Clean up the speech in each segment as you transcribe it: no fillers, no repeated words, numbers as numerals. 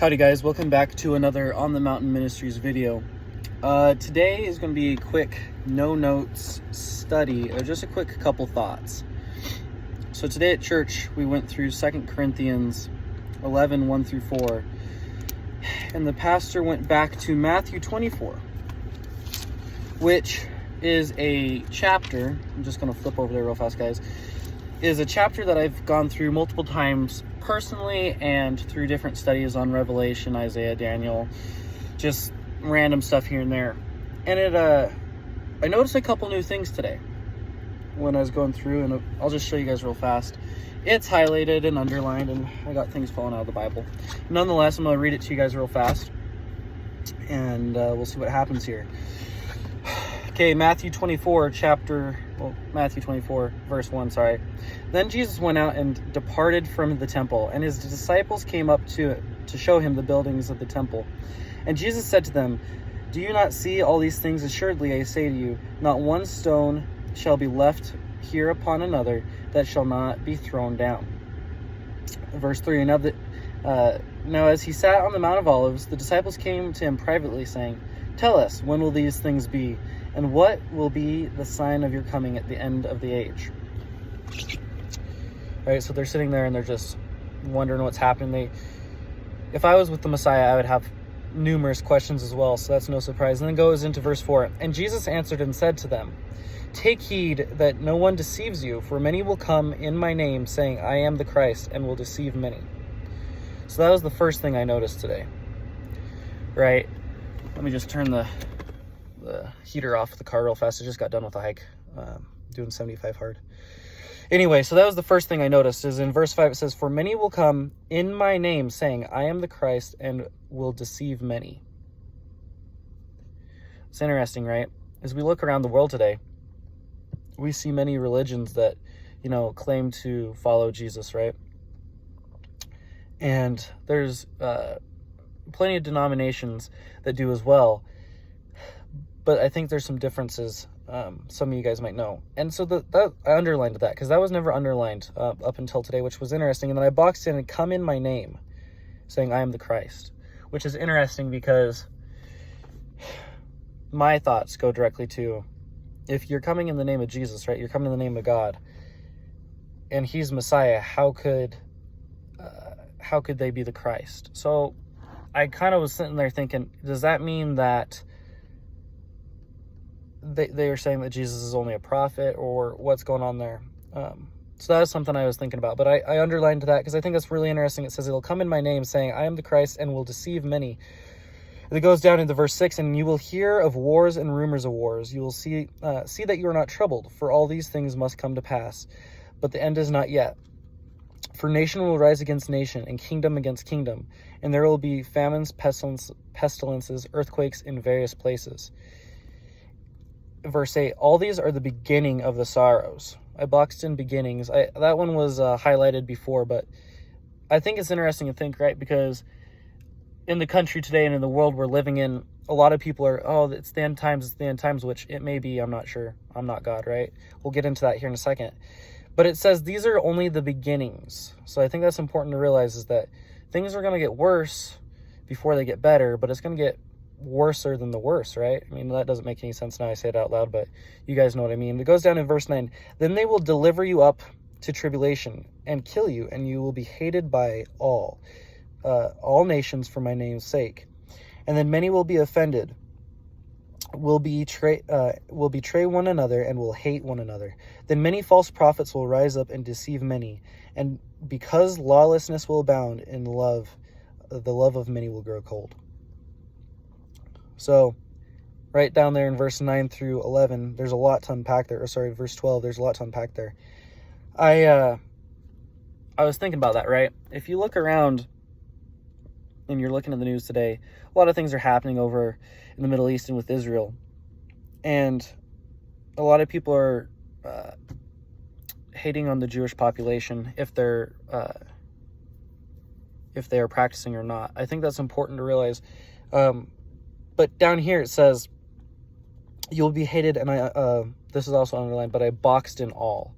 Howdy guys, welcome back to another On the Mountain Ministries video. Today is going to be a quick no notes study, or just a quick couple thoughts. So today at church we went through 2 Corinthians 11, 1 through 4, and the pastor went back to Matthew 24, which is a chapter. I'm just going to flip over there real fast, guys. Is a chapter that I've gone through multiple times personally and through different studies on Revelation, Isaiah, Daniel, just random stuff here and there. And I noticed a couple new things today when I was going through, and I'll just show you guys real fast. It's highlighted and underlined, and I got things falling out of the Bible. Nonetheless, I'm going to read it to you guys real fast, and we'll see what happens here. Okay, Matthew 24, verse 1, sorry. Then Jesus went out and departed from the temple, and his disciples came up to show him the buildings of the temple. And Jesus said to them, "Do you not see all these things? Assuredly, I say to you, not one stone shall be left here upon another that shall not be thrown down." Verse 3, now as he sat on the Mount of Olives, the disciples came to him privately, saying, "Tell us, when will these things be? And what will be the sign of your coming at the end of the age?" All right, so they're sitting there and they're just wondering what's happening. If I was with the Messiah, I would have numerous questions as well, so that's no surprise. And then goes into verse 4. And Jesus answered and said to them, "Take heed that no one deceives you, for many will come in my name, saying, 'I am the Christ,' and will deceive many." So that was the first thing I noticed today. Right? Let me just turn the heater off the car real fast. I just got done with a hike, doing 75 hard. Anyway, so that was the first thing I noticed, is in verse 5 it says, "For many will come in my name, saying, 'I am the Christ,' and will deceive many." It's interesting, right? As we look around the world today, we see many religions that, claim to follow Jesus, right? And there's plenty of denominations that do as well. But I think there's some differences, some of you guys might know. And so I underlined that, because that was never underlined up until today, which was interesting. And then I boxed in and "come in my name," saying, "I am the Christ," which is interesting because my thoughts go directly to, if you're coming in the name of Jesus, right? You're coming in the name of God, and he's Messiah. How could they be the Christ? So I kind of was sitting there thinking, does that mean that they are saying that Jesus is only a prophet, or what's going on there? So that was something I was thinking about, but I underlined that because I think that's really interesting. It says, "It'll come in my name, saying, 'I am the Christ,' and will deceive many." And it goes down into verse 6, "And you will hear of wars and rumors of wars. You will see that you are not troubled, for all these things must come to pass, but the end is not yet. For nation will rise against nation, and kingdom against kingdom, and there will be famines, pestilences, earthquakes in various places." Verse 8, "All these are the beginning of the sorrows." I boxed in beginnings. That one was highlighted before, but I think it's interesting to think, right? Because in the country today and in the world we're living in, a lot of people are, it's the end times, which it may be. I'm not sure. I'm not God, right? We'll get into that here in a second. But it says these are only the beginnings. So I think that's important to realize, is that things are going to get worse before they get better, but it's going to get worser than the worst, right? I mean, that doesn't make any sense now I say it out loud, but you guys know what I mean. It goes down in verse 9. "Then they will deliver you up to tribulation and kill you, and you will be hated by all nations for my name's sake. And then many will be offended, will betray one another, and will hate one another. Then many false prophets will rise up and deceive many. And because lawlessness will abound in love, the love of many will grow cold." So right down there in verse 9 through 11, there's a lot to unpack there. Or sorry, verse 12, there's a lot to unpack there. I was thinking about that, right? If you look around and you're looking at the news today, a lot of things are happening over in the Middle East and with Israel. And a lot of people are hating on the Jewish population, if they are practicing or not. I think that's important to realize. But down here it says, "You'll be hated," and this is also underlined, but I boxed in "all,"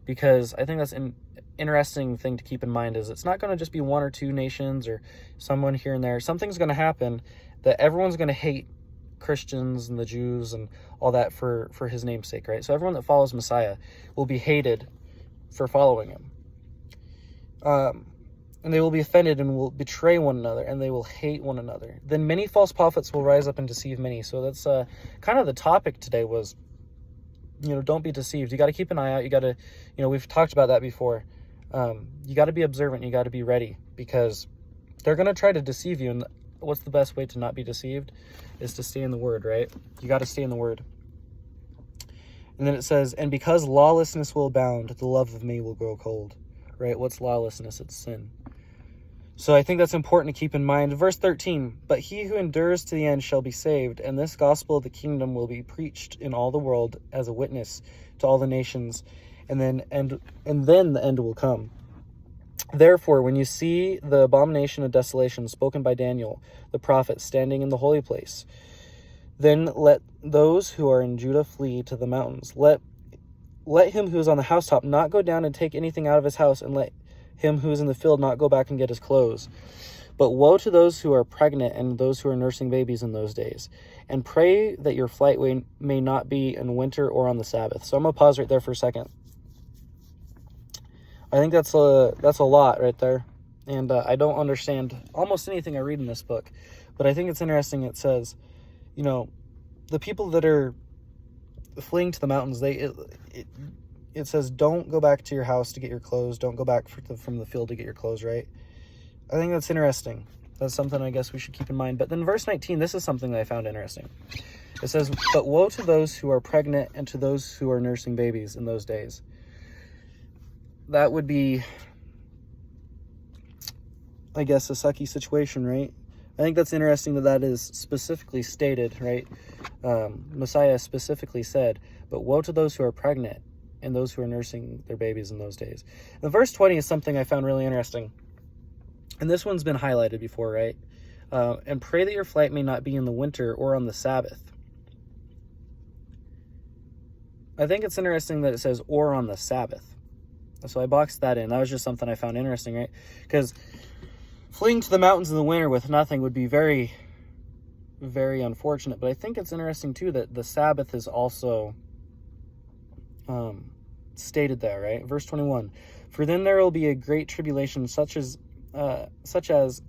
because I think that's interesting thing to keep in mind is it's not going to just be one or two nations or someone here and there. Something's going to happen that everyone's going to hate Christians and the Jews and all that for his namesake, right? So everyone that follows Messiah will be hated for following him. And they will be offended and will betray one another, and they will hate one another. Then many false prophets will rise up and deceive many. So that's kind of the topic today was, don't be deceived. You got to keep an eye out. You got to, we've talked about that before. You got to be observant. You got to be ready, because they're going to try to deceive you. And what's the best way to not be deceived is to stay in the Word, right? You got to stay in the Word. And then it says, and because lawlessness will abound, the love of me will grow cold, right? What's lawlessness? It's sin. So I think that's important to keep in mind. Verse 13, but he who endures to the end shall be saved, and this gospel of the kingdom will be preached in all the world as a witness to all the nations, and then the end will come. Therefore, when you see the abomination of desolation spoken by Daniel, the prophet, standing in the holy place, then let those who are in Judah flee to the mountains. Let him who is on the housetop not go down and take anything out of his house, and let him who is in the field not go back and get his clothes. But woe to those who are pregnant and those who are nursing babies in those days. And pray that your flight may not be in winter or on the Sabbath. So I'm going to pause right there for a second. I think that's a lot right there. And I don't understand almost anything I read in this book. But I think it's interesting. It says, the people that are fleeing to the mountains, it says, don't go back to your house to get your clothes. Don't go back from the field to get your clothes, right? I think that's interesting. That's something I guess we should keep in mind. But then verse 19, this is something that I found interesting. It says, but woe to those who are pregnant and to those who are nursing babies in those days. That would be, I guess, a sucky situation, right? I think that's interesting that is specifically stated, right? Messiah specifically said, but woe to those who are pregnant and those who are nursing their babies in those days. And verse 20 is something I found really interesting. And this one's been highlighted before, right? And pray that your flight may not be in the winter or on the Sabbath. I think it's interesting that it says, or on the Sabbath. So I boxed that in. That was just something I found interesting, right? Because fleeing to the mountains in the winter with nothing would be very, very unfortunate. But I think it's interesting, too, that the Sabbath is also stated there, right? Verse 21, for then there will be a great tribulation such as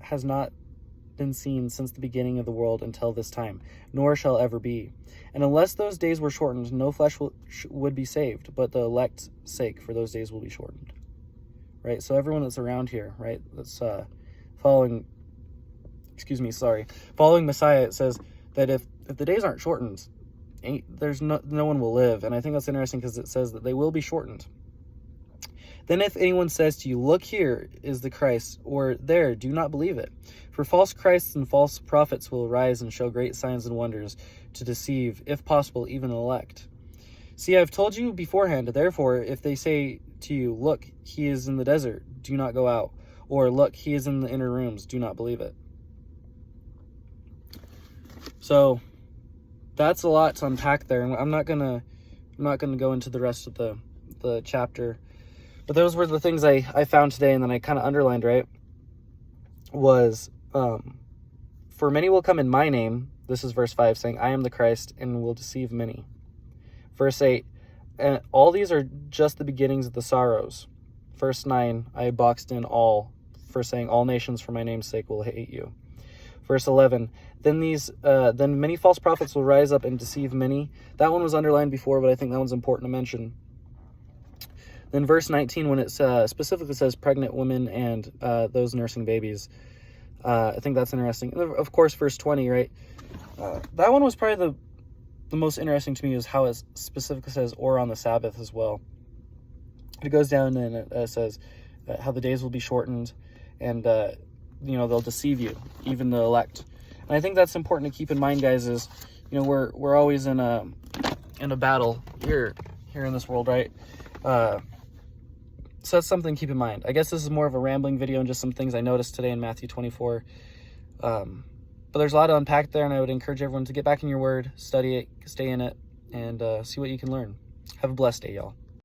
has not been seen since the beginning of the world until this time, nor shall ever be. And unless those days were shortened, no flesh would be saved, but the elect's sake for those days will be shortened. Right? So everyone that's around here, right, that's following Messiah, it says that if the days aren't shortened, there's no one will live. And I think that's interesting because it says that they will be shortened. Then if anyone says to you, look, here is the Christ, or there, do not believe it. For false Christs and false prophets will arise and show great signs and wonders to deceive, if possible, even the elect. See, I have told you beforehand, therefore, if they say to you, look, he is in the desert, do not go out. Or look, he is in the inner rooms, do not believe it. So that's a lot to unpack there. And I'm not gonna go into the rest of the chapter. But those were the things I found today, and then I kind of underlined, right, was, for many will come in my name, this is verse 5, saying, I am the Christ, and will deceive many. Verse 8, and all these are just the beginnings of the sorrows. Verse 9, I boxed in all, for saying, all nations for my name's sake will hate you. Verse 11, then many false prophets will rise up and deceive many. That one was underlined before, but I think that one's important to mention. Then verse 19, when it specifically says pregnant women and those nursing babies, I think that's interesting. And of course, verse 20, right? That one was probably the most interesting to me, is how it specifically says, or on the Sabbath as well. It goes down and it says how the days will be shortened, and they'll deceive you, even the elect. And I think that's important to keep in mind, guys. Is we're always in a battle here in this world, right? So that's something to keep in mind. I guess this is more of a rambling video and just some things I noticed today in Matthew 24. But there's a lot to unpack there, and I would encourage everyone to get back in your word, study it, stay in it, and see what you can learn. Have a blessed day, y'all.